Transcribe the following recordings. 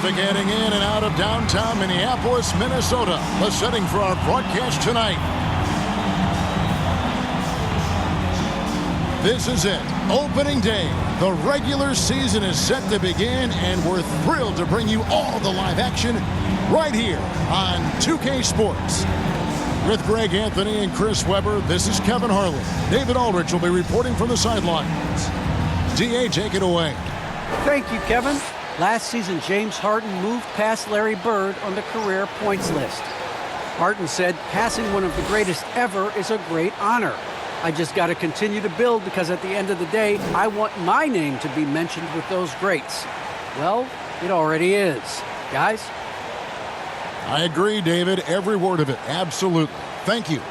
Traffic heading in and out of downtown Minneapolis, Minnesota. The setting for our broadcast tonight. This is it. Opening day. The regular season is set to begin, and we're thrilled to bring you all the live action right here on 2K Sports. With Greg Anthony and Chris Webber, this is Kevin Harlan. David Aldrich will be reporting from the sidelines. DA, take it away. Thank you, Kevin. Last season, James Harden moved past Larry Bird on the career points list. Harden said, passing one of the greatest ever is a great honor. I just got to continue to build because at the end of the day, I want my name to be mentioned with those greats. Well, it already is. Guys? I agree, David. Every word of it. Absolutely. Thank you.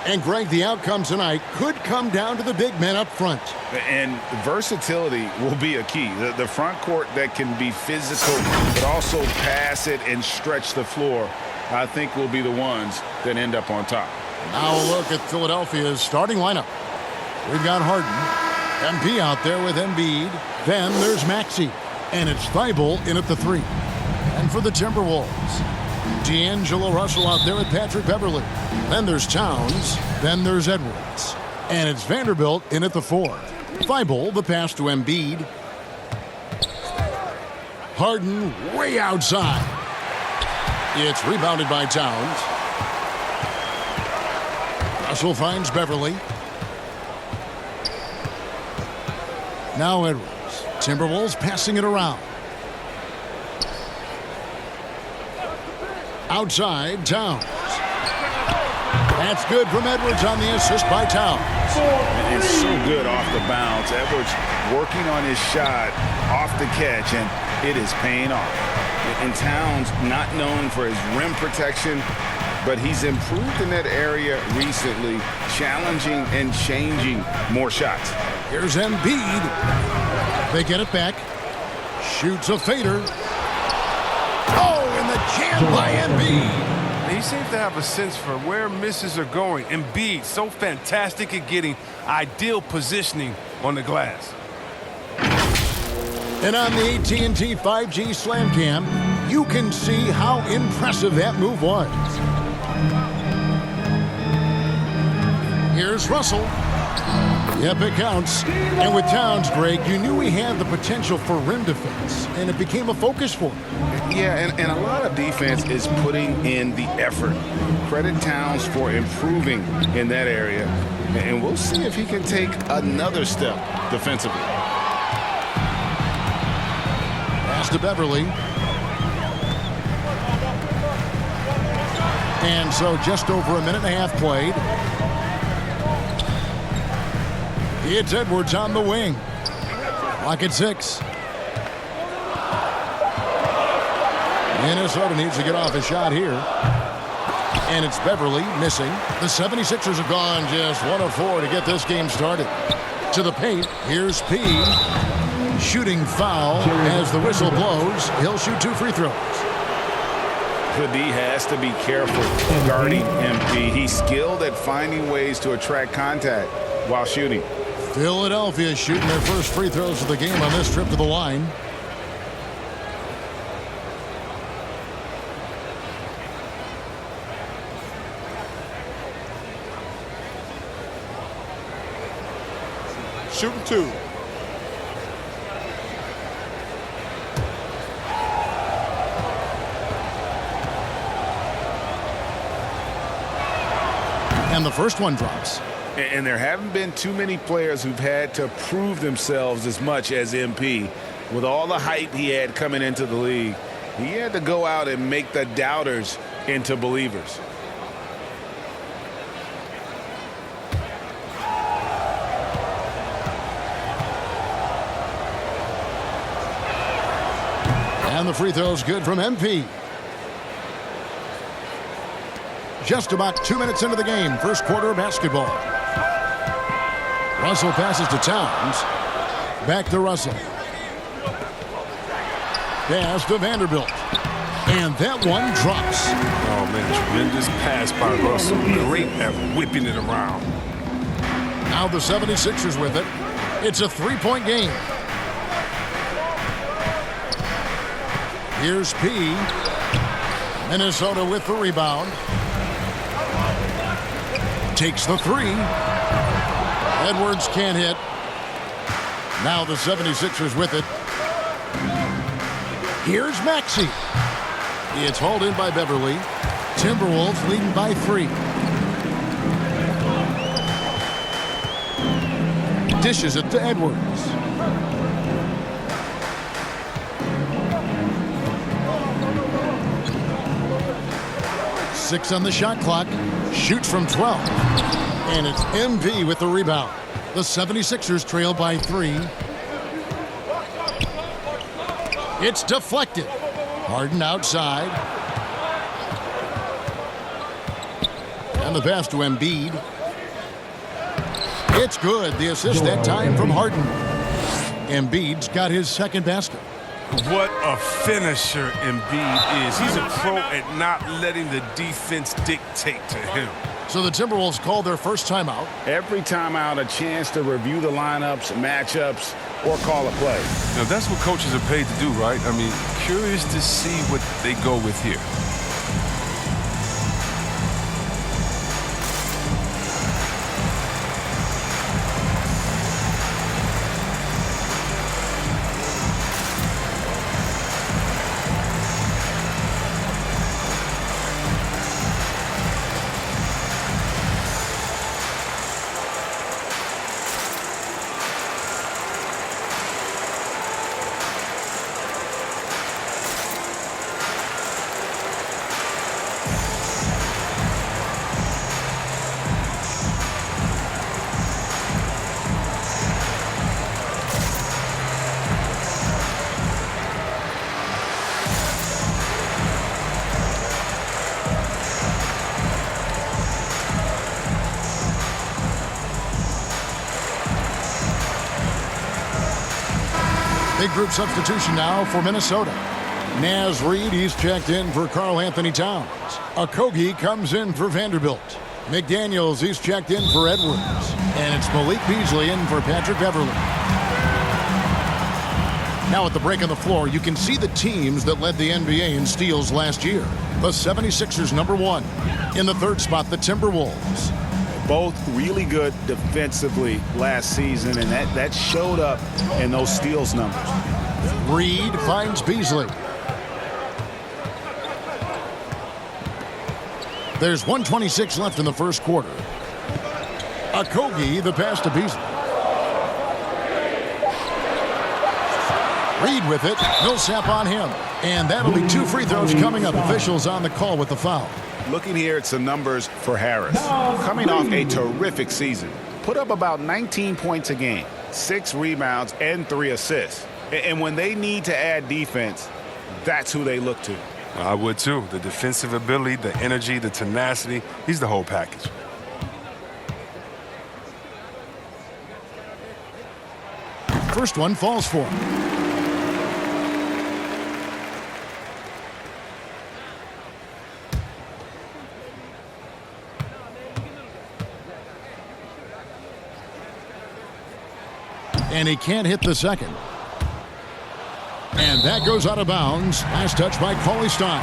And Greg, the outcome tonight could come down to the big men up front. And versatility will be a key. The front court that can be physical, but also pass it and stretch the floor, I think will be the ones that end up on top. Now a look at Philadelphia's starting lineup. We've got Harden, MP out there with Embiid. Then there's Maxey, and it's Thibault in at the 3. And for the Timberwolves, D'Angelo Russell out there with Patrick Beverley. Then there's Towns. Then there's Edwards. And it's Vanderbilt in at the 4. Thibault, the pass to Embiid. Harden way outside. It's rebounded by Towns. Russell finds Beverley. Now Edwards. Timberwolves passing it around. Outside, Towns. That's good from Edwards on the assist by Towns. It's so good off the bounce. Edwards working on his shot off the catch, and it is paying off. And Towns not known for his rim protection, but he's improved in that area recently, challenging and changing more shots. Here's Embiid. They get it back. Shoots a fader. Oh, and the jam by Embiid. He seems to have a sense for where misses are going. Embiid, so fantastic at getting ideal positioning on the glass. And on the AT&T 5G Slam Cam, you can see how impressive that move was. Here's Russell. Yep, it counts. And with Towns, Greg, you knew he had the potential for rim defense, and it became a focus for him. Yeah, and a lot of defense is putting in the effort. Credit Towns for improving in that area, and we'll see if he can take another step defensively. Pass to Beverley. And so just over a minute and a half played. It's Edwards on the wing. Clock at 6. Minnesota needs to get off a shot here. And it's Beverley missing. The 76ers have gone just 1 of 4 to get this game started. To the paint, here's P. Shooting foul as the whistle blows. He'll shoot 2 free throws. D has to be careful guarding MP. He's skilled at finding ways to attract contact while shooting. Philadelphia shooting their first free throws of the game on this trip to the line. Shooting 2. And the first one drops. And there haven't been too many players who've had to prove themselves as much as MP. With all the hype he had coming into the league, he had to go out and make the doubters into believers. And the free throw's good from MP. Just about 2 minutes into the game, first quarter of basketball. Russell passes to Towns. Back to Russell. Pass to Vanderbilt. And that one drops. Oh, man, tremendous pass by Russell. Great at whipping it around. Now the 76ers with it. It's a 3-point game. Here's P. Minnesota with the rebound. Takes the three. Edwards can't hit. Now the 76ers with it. Here's Maxey. It's hauled in by Beverly. Timberwolves leading by 3. Dishes it to Edwards. Six on the shot clock. Shoots from 12. And it's MV with the rebound. The 76ers trail by 3. It's deflected. Harden outside. And the pass to Embiid. It's good. The assist that time from Harden. Embiid's got his second basket. What a finisher Embiid is. He's a pro at not letting the defense dictate to him. So the Timberwolves called their first timeout. Every timeout, a chance to review the lineups, matchups, or call a play. Now, that's what coaches are paid to do, right? I mean, curious to see what they go with here. Big group substitution now for Minnesota. Naz Reid, he's checked in for Karl Anthony Towns. Okogie comes in for Vanderbilt. McDaniels, he's checked in for Edwards. And it's Malik Beasley in for Patrick Beverly. Now at the break on the floor, you can see the teams that led the NBA in steals last year. The 76ers #1. In the third spot, the Timberwolves. Both really good defensively last season, and that showed up in those steals numbers. Reed finds Beasley. There's 1:26 left in the first quarter. Okogie, the pass to Beasley. Reed with it. Millsap on him. And that'll be 2 free throws coming up. Officials on the call with the foul. Looking here at some numbers for Harris. Coming off a terrific season. Put up about 19 points a game, 6 rebounds, and 3 assists. And when they need to add defense, that's who they look to. I would too. The defensive ability, the energy, the tenacity. He's the whole package. First one falls for him. And he can't hit the second. And that goes out of bounds. Last touch by Cauley Stein.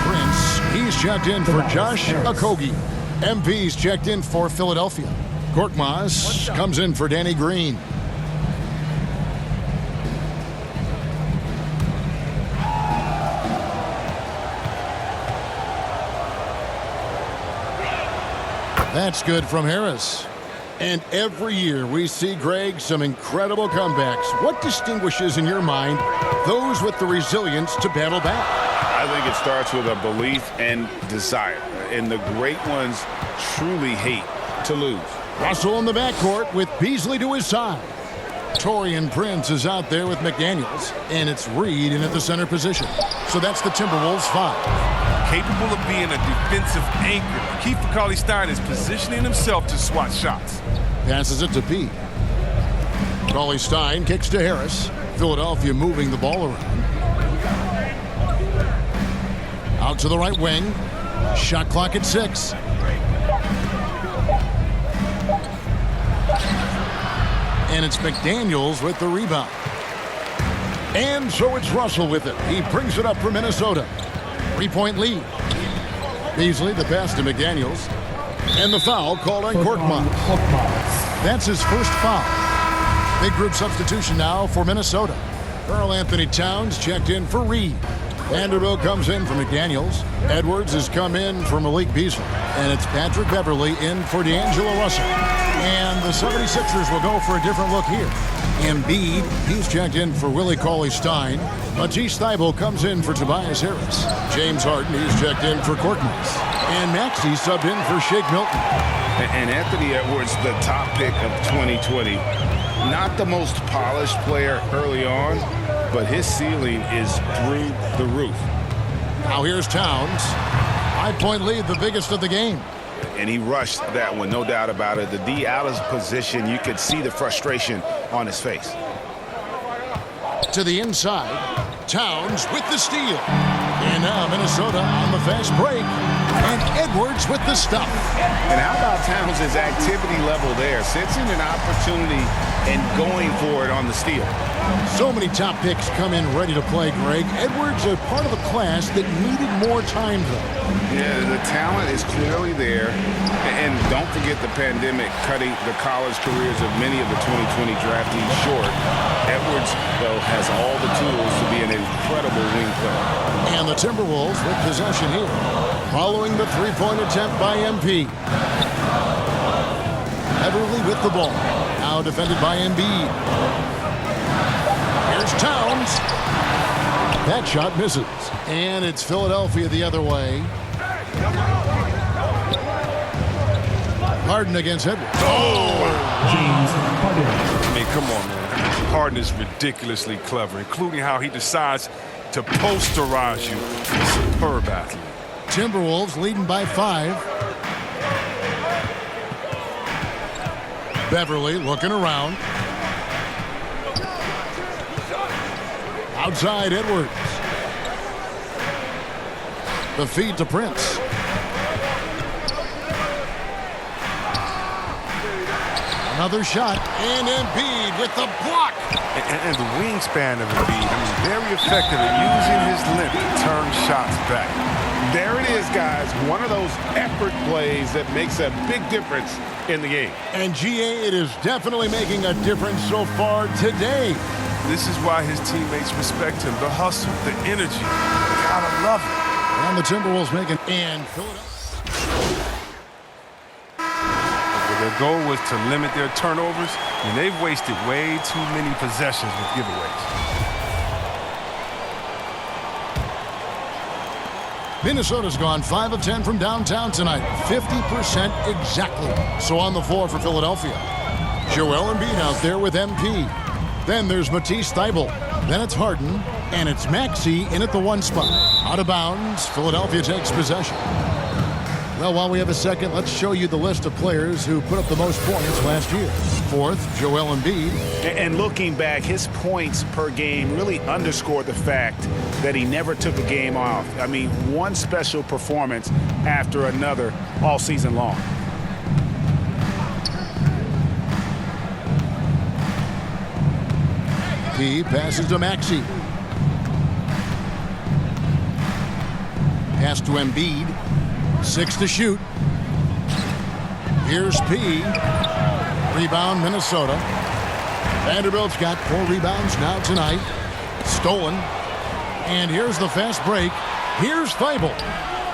Prince, he's checked in for Josh Okogie. MV's checked in for Philadelphia. Korkmaz comes in for Danny Green. That's good from Harris. And every year we see, Greg, some incredible comebacks. What distinguishes in your mind those with the resilience to battle back? I think it starts with a belief and desire. And the great ones truly hate to lose. Russell in the backcourt with Beasley to his side. Taurean Prince is out there with McDaniels. And it's Reed in at the center position. So that's the Timberwolves 5. Capable of being a defensive anchor. The key for Cauley Stein is positioning himself to swat shots. Passes it to P. Cauley Stein kicks to Harris. Philadelphia moving the ball around. Out to the right wing. Shot clock at 6. And it's McDaniels with the rebound. And so it's Russell with it. He brings it up for Minnesota. 3-point lead. Beasley, the pass to McDaniels. And the foul called on Korkmaz. That's his first foul. Big group substitution now for Minnesota. Karl Anthony Towns checked in for Reed. Vanderbilt comes in for McDaniels. Edwards has come in for Malik Beasley. And it's Patrick Beverley in for D'Angelo Russell. And the 76ers will go for a different look here. Embiid, he's checked in for Willie Cauley-Stein. Matisse Thybulle comes in for Tobias Harris. James Harden, he's checked in for Korkmaz. And Maxey subbed in for Shake Milton. And Anthony Edwards, the top pick of 2020. Not the most polished player early on, but his ceiling is through the roof. Now here's Towns. 5-point lead, the biggest of the game. And he rushed that one, no doubt about it. The D out of position, you could see the frustration on his face. To the inside, Towns with the steal. And now Minnesota on the fast break. And Edwards with the stop. And how about Towns' activity level there? Sensing an opportunity and going for it on the steal. So many top picks come in ready to play, Greg. Edwards a part of a class that needed more time, though. Yeah, the talent is clearly there. And don't forget the pandemic cutting the college careers of many of the 2020 draftees short. Edwards, though, has all the tools to be an incredible wing player. And the Timberwolves with possession here. Following the three-point attempt by MP. Beverley with the ball. Now defended by Embiid. Here's Towns. That shot misses. And it's Philadelphia the other way. Harden against Edwards. James Harden. I mean, come on, man. Harden is ridiculously clever, including how he decides to posterize you. Superb athlete. Timberwolves leading by 5. Beverley looking around. Outside Edwards. The feed to Prince. Another shot, and Embiid with the block. And the wingspan of Embiid, I mean, very effective at using his length to turn shots back. There it is, guys. One of those effort plays that makes a big difference in the game. And GA, it is definitely making a difference so far today. This is why his teammates respect him. The hustle, the energy. Gotta love it. And the Timberwolves making and Philadelphia. Their goal was to limit their turnovers, and they've wasted way too many possessions with giveaways. Minnesota's gone 5 of 10 from downtown tonight. 50% exactly. So on the floor for Philadelphia. Joel Embiid out there with MP. Then there's Matisse Thybulle. Then it's Harden. And it's Maxey in at the 1 spot. Out of bounds. Philadelphia takes possession. Well, while we have a second, let's show you the list of players who put up the most points last year. 4th, Joel Embiid. And looking back, his points per game really underscore the fact that he never took a game off. I mean, one special performance after another all season long. He passes to Maxey. Pass to Embiid. 6 to shoot. Here's P. Rebound, Minnesota. Vanderbilt's got 4 rebounds now tonight. Stolen. And here's the fast break. Here's Thybulle.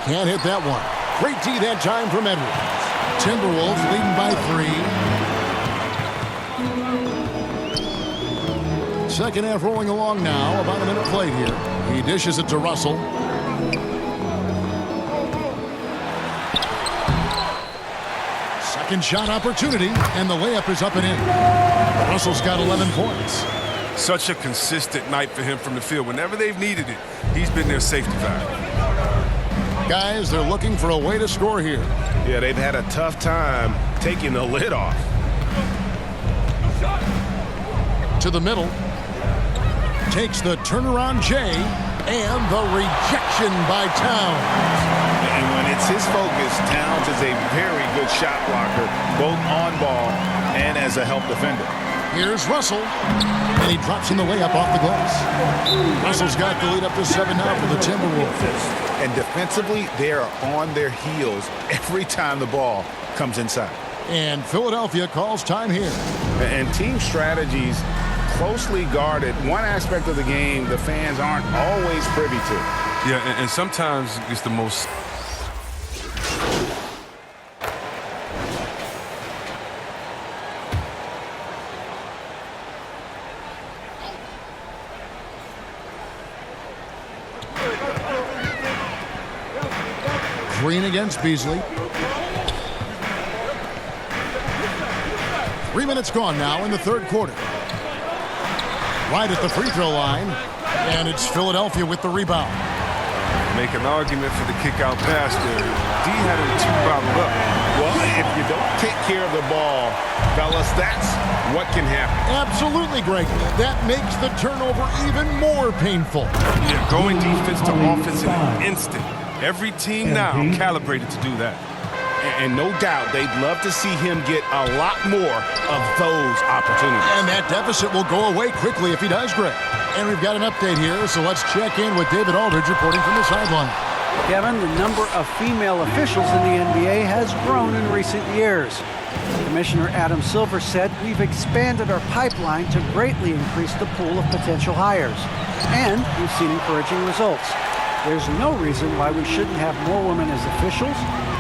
Can't hit that one. Great D that time from Edwards. Timberwolves leading by 3. Second half rolling along now. About a minute played here. He dishes it to Russell. Second shot opportunity, and the layup is up and in. Russell's got 11 points. Such a consistent night for him from the field. Whenever they've needed it, he's been their safety valve. Guys, they're looking for a way to score here. Yeah, they've had a tough time taking the lid off. To the middle. Takes the turnaround J, and the rejection by Towns. And when it's his focus, Towns is a very good shot blocker, both on ball and as a help defender. Here's Russell, and he drops in the layup off the glass. Russell's got the lead up to 7 now for the Timberwolves. And defensively, they are on their heels every time the ball comes inside. And Philadelphia calls time here. And team strategies closely guarded. One aspect of the game the fans aren't always privy to. Yeah, and sometimes it's the most... Green against Beasley. 3 minutes gone now in the third quarter. Right at the free throw line, and it's Philadelphia with the rebound. Make an argument for the kick-out pass there. D had it too bottled up. Well, if you don't take care of the ball, fellas, that's what can happen. Absolutely, Greg. That makes the turnover even more painful. Yeah, going defense to offense in an instant. Every team now calibrated to do that. And no doubt they'd love to see him get a lot more of those opportunities. And that deficit will go away quickly if he does, Greg. And we've got an update here, so let's check in with David Aldridge reporting from the sideline. Kevin, the number of female officials in the NBA has grown in recent years. Commissioner Adam Silver said, "We've expanded our pipeline to greatly increase the pool of potential hires. And we've seen encouraging results. There's no reason why we shouldn't have more women as officials,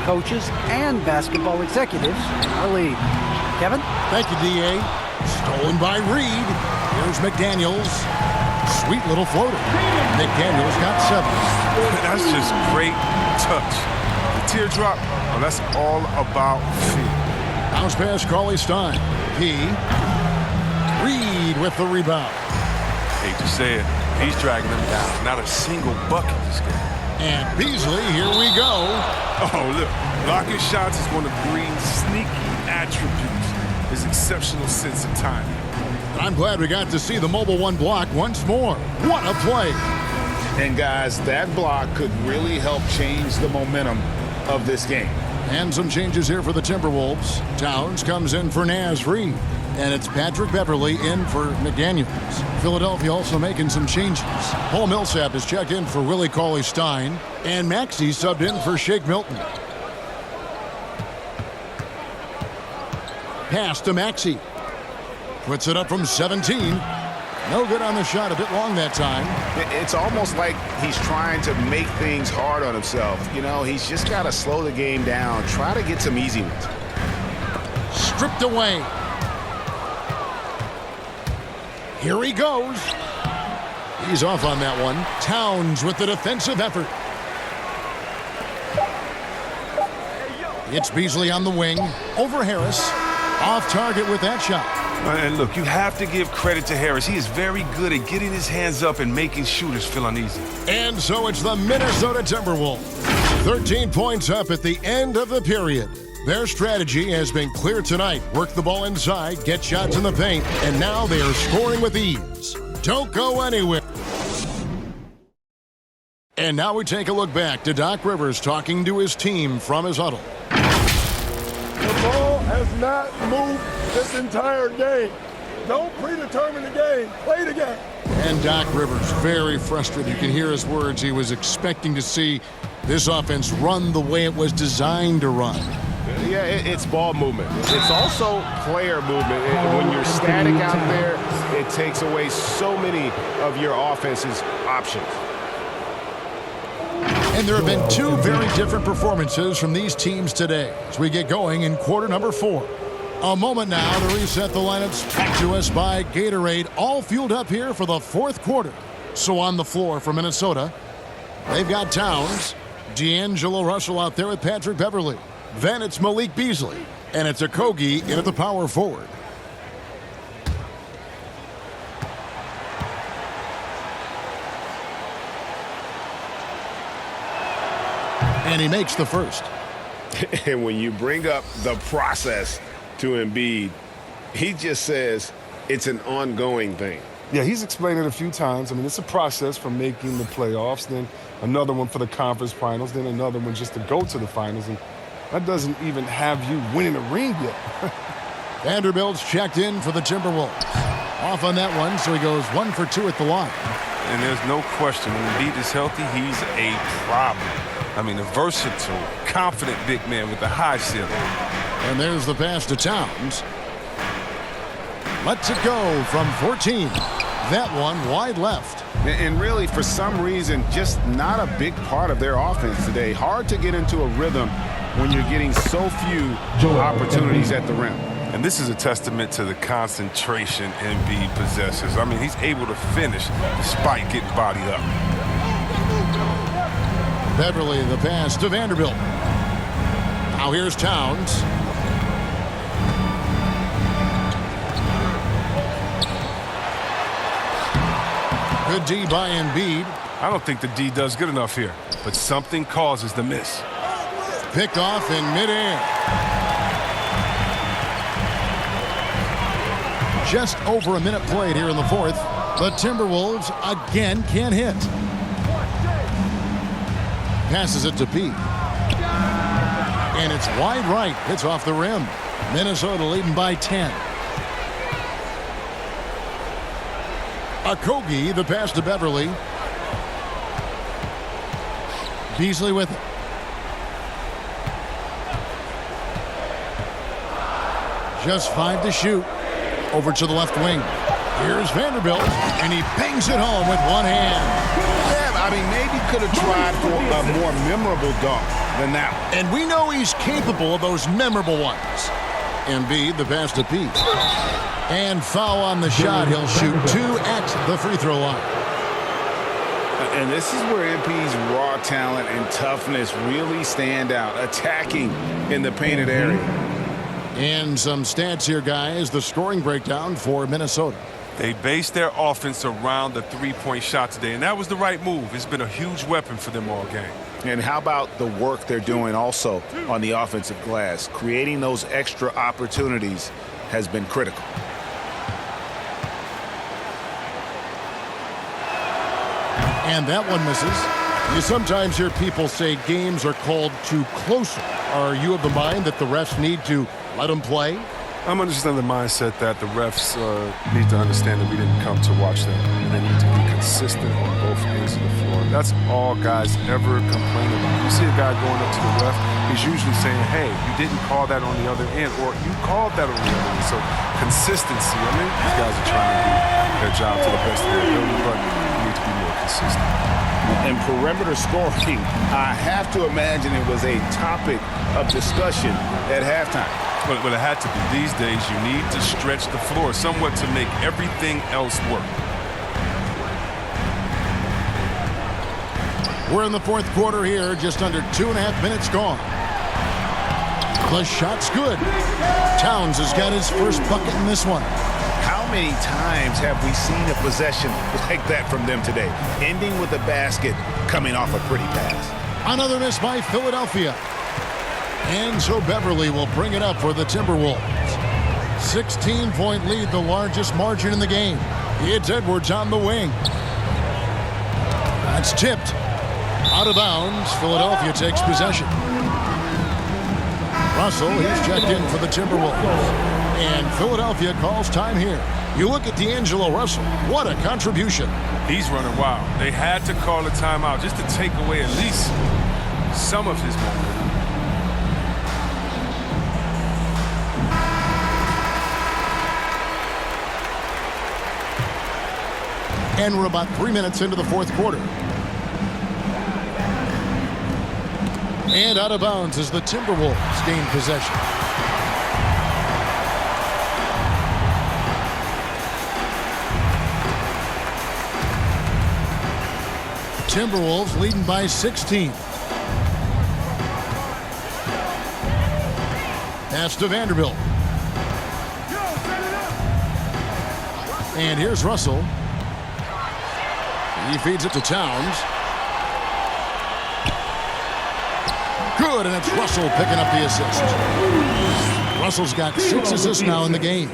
coaches, and basketball executives in our league." Kevin? Thank you, D.A. Stolen by Reed. Here's McDaniels. Sweet little floater. McDaniels got 7. That's just great touch. The teardrop, well, that's all about feel. Bounce pass, Cauley Stein. P. Reed with the rebound. Hate to say it, he's dragging them down. Not a single bucket this game. And Beasley, here we go. Oh, look, blocking shots is one of Green's sneaky attributes. His exceptional sense of timing. And I'm glad we got to see the Mobile One block once more. What a play. And guys, that block could really help change the momentum of this game. And some changes here for the Timberwolves. Towns comes in for Naz Reid. And it's Patrick Beverley in for McDaniels. Philadelphia also making some changes. Paul Millsap has checked in for Willie Cauley-Stein. And Maxey subbed in for Shake Milton. Pass to Maxey. Puts it up from 17. No good on the shot. A bit long that time. It's almost like he's trying to make things hard on himself. You know, he's just got to slow the game down. Try to get some easy ones. Stripped away. Here he goes. He's off on that one. Towns with the defensive effort. It's Beasley on the wing. Over Harris. Off target with that shot. And look, you have to give credit to Harris. He is very good at getting his hands up and making shooters feel uneasy. And so it's the Minnesota Timberwolves. 13 points up at the end of the period. Their strategy has been clear tonight. Work the ball inside, get shots in the paint, and now they are scoring with ease. Don't go anywhere. And now we take a look back to Doc Rivers talking to his team from his huddle. The ball has not moved this entire game. Don't predetermine the game. Play the game. And Doc Rivers, very frustrated. You can hear his words. He was expecting to see this offense run the way it was designed to run. Yeah, it's ball movement. It's also player movement. When you're static out there, it takes away so many of your offense's options. And there have been two very different performances from these teams today as we get going in quarter number 4. A moment now to reset the lineups back to us by Gatorade, all fueled up here for the fourth quarter. So on the floor for Minnesota, they've got Towns, D'Angelo Russell out there with Patrick Beverley. Then it's Malik Beasley, and it's Okogie in at the power forward. And he makes the first. And when you bring up the process to Embiid, he just says it's an ongoing thing. Yeah, he's explained it a few times. I mean, it's a process from making the playoffs, then another one for the conference finals, then another one just to go to the finals. And that doesn't even have you winning a ring yet. Vanderbilt's checked in for the Timberwolves. Off on that one, so he goes 1 for 2 at the line. And there's no question, when Embiid is healthy, he's a problem. I mean, a versatile, confident big man with a high ceiling. And there's the pass to Towns. Lets it go from 14. That one wide left. And really, for some reason, just not a big part of their offense today. Hard to get into a rhythm when you're getting so few opportunities at the rim. And this is a testament to the concentration Embiid possesses. I mean, he's able to finish despite getting bodied up. Beverly, the pass to Vanderbilt. Now here's Towns. Good D by Embiid. I don't think the D does good enough here, but something causes the miss. Picked off in midair. Just over a minute played here in the fourth. The Timberwolves again can't hit. Passes it to Pete. And it's wide right. Hits off the rim. Minnesota leading by 10. Okogie, the pass to Beverly. Beasley with it. Just 5 to shoot. Over to the left wing. Here's Vanderbilt, and he bangs it home with one hand. Yeah, I mean, maybe could have tried for a more memorable dunk than that one. And we know he's capable of those memorable ones. Embiid, the pass to Pete. And foul on the shot. He'll shoot 2 at the free throw line. And this is where MP's raw talent and toughness really stand out, attacking in the painted area. And some stats here, guys. The scoring breakdown for Minnesota. They based their offense around the three-point shot today, and that was the right move. It's been a huge weapon for them all game. And how about the work they're doing also on the offensive glass? Creating those extra opportunities has been critical. And that one misses. You sometimes hear people say games are called too closer. Are you of the mind that the refs need to let them play? I'm understanding the mindset that the refs need to understand that we didn't come to watch them. They need to be consistent on both ends of the floor. That's all guys ever complain about. You see a guy going up to the ref, he's usually saying, hey, you didn't call that on the other end, or you called that on the other end. So consistency, I mean, these guys are trying to do their job to the best of their ability, but you need to be more consistent. And perimeter scoring, I have to imagine it was a topic of discussion at halftime. But it had to be. These days, you need to stretch the floor somewhat to make everything else work. We're in the fourth quarter here, just under 2.5 minutes gone. The shot's good. Towns has got his first bucket in this one. How many times have we seen a possession like that from them today? Ending with a basket, coming off a pretty pass. Another miss by Philadelphia. And so Beverly will bring it up for the Timberwolves. 16-point lead, the largest margin in the game. It's Edwards on the wing. That's tipped. Out of bounds. Philadelphia takes possession. Russell, he's checked in for the Timberwolves. And Philadelphia calls time here. You look at D'Angelo Russell. What a contribution. He's running wild. They had to call a timeout just to take away at least some of his momentum. And we're about 3 minutes into the fourth quarter. And out of bounds as the Timberwolves gain possession. Timberwolves leading by 16. Pass to Vanderbilt. And here's Russell. He feeds it to Towns. Good, and it's Russell picking up the assist. Russell's got 6 assists now in the game.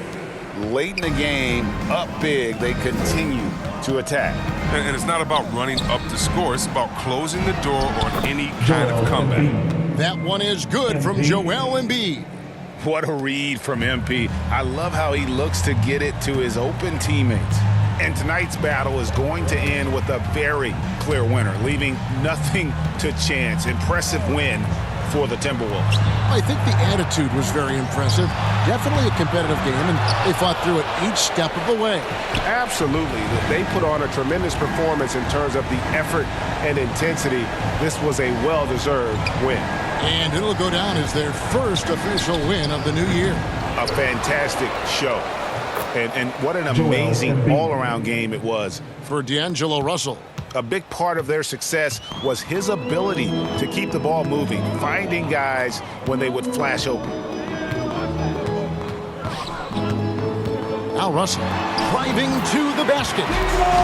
Late in the game, up big, they continue to attack. And it's not about running up the score. It's about closing the door on any kind of comeback. That one is good from Joel Embiid. What a read from MP. I love how he looks to get it to his open teammates. And tonight's battle is going to end with a very clear winner, leaving nothing to chance. Impressive win for the Timberwolves. I think the attitude was very impressive. Definitely a competitive game, and they fought through it each step of the way. Absolutely. They put on a tremendous performance in terms of the effort and intensity. This was a well-deserved win. And it'll go down as their first official win of the new year. A fantastic show. And what an amazing all-around game it was. For D'Angelo Russell. A big part of their success was his ability to keep the ball moving, finding guys when they would flash open. Now Russell driving to the basket.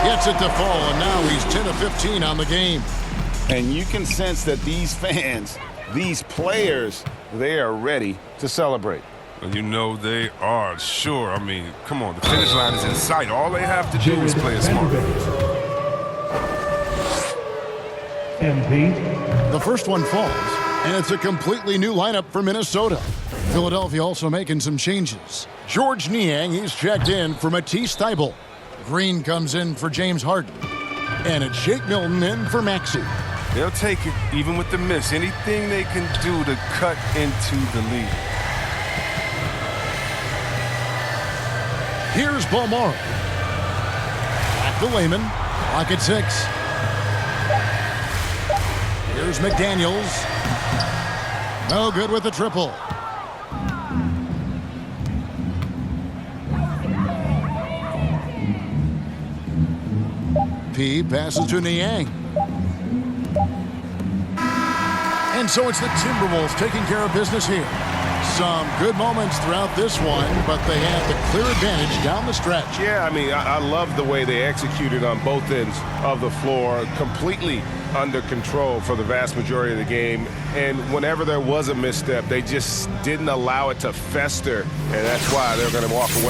Gets it to fall, and now he's 10 of 15 on the game. And you can sense that these fans, these players, they are ready to celebrate. You know they are, sure. I mean, come on, the finish line is in sight. All they have to do is play it smart. The first one falls, and it's a completely new lineup for Minnesota. Philadelphia also making some changes. George Niang, he's checked in for Matisse Thybulle. Green comes in for James Harden. And it's Shake Milton in for Maxey. They'll take it, even with the miss. Anything they can do to cut into the lead. Here's Balmore. Back to Layman. Clock at 6. Here's McDaniels. No good with the triple. P passes to Niang. And so it's the Timberwolves taking care of business here. Some good moments throughout this one, but they had the clear advantage down the stretch. Yeah, I mean, I love the way they executed on both ends of the floor, completely under control for the vast majority of the game. And whenever there was a misstep, they just didn't allow it to fester, and that's why they're going to walk away